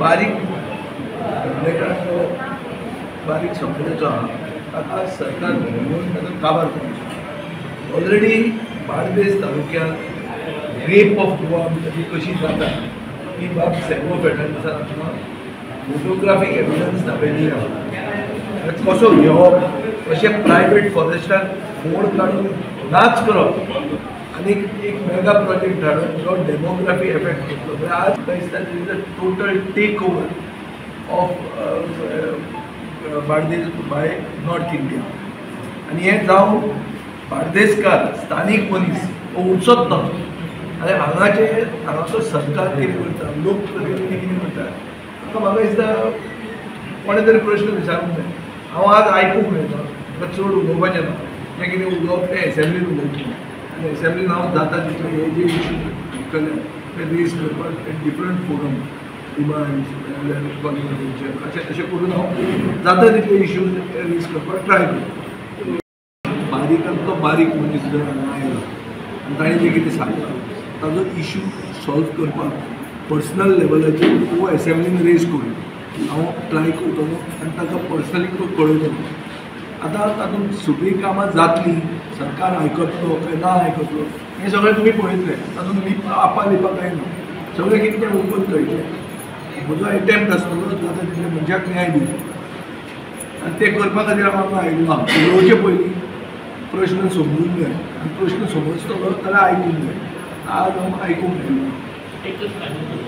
बारीक धंदेकारांचो बारीक संपदेचो आहा ताका सरकार घेवन ताका काबार करता। ऑलरेडी बार्देस तालुक्यांत रेप ऑफ गोवा ही कशी जाता ही बाब सेगो फेडरल्सांतलो फोटोग्राफीक एविडन्स दाखयल्ली आहा। कसो घेवप, कशें प्रायवेट फॉरेस्टान फोड काडून नाच करप आनी एक मेगा प्रोजेक्ट धाडून जो डेमोग्राफी एफेक्ट करतलो। आज दिसता is a total take over of Bardez by north India आनी हें जावन बार्देसकार स्थानीक मनीस हो उठचोच ना। आनी हांगाचो सरकार कितें करता, लोक प्रतिनिधी कितें करता, म्हाका दिसता कोणे तरी प्रश्न विचारूंक जाय। हांव आज आयकूंक मेळटा, म्हाका चड उलोवपाचें ना, जें कितें उलोवप तें एसेंब्लीन उलोवचें आनी एसेंब्लीन हांव जाता तितले हे जे इश्यू केले ते रेज करपाक डिफरंट फोरम डिमांड्स अशें करून हांव जाता तितले इश्यूज रेज करपाक ट्राय करता। बारीकांतलो बारीक मनीस जर हांगा आयला आनी ताणें जें कितें सांगलां ताजो इश्यू सॉल्व करपाक पर्सनल लेवलाचेर वो एसेंब्लीन रेज करून हांव ट्राय करतलो आनी ताका पर्सनली तो कळयतलो। आतां तातूंत सगळीं कामां जातलीं, सरकार आयकतलो काय ना आयकतलो हें सगळें तुमी पळयतलें। तातूंत आपा लिपा कांय ना, सगळें कितें तें ओपन कळटलें। म्हजो एटेम्प्ट आसतलो जाता तितले मनशाक न्याय दिवचो आनी तें करपा खातीर हांव हांगा आयिल्लो आहा। उलोवचे पयलीं प्रश्न समजूंक जाय आनी प्रश्न समजतलो जाल्यार आयकूंक जाय। आज हांव आयकूंक मेळना।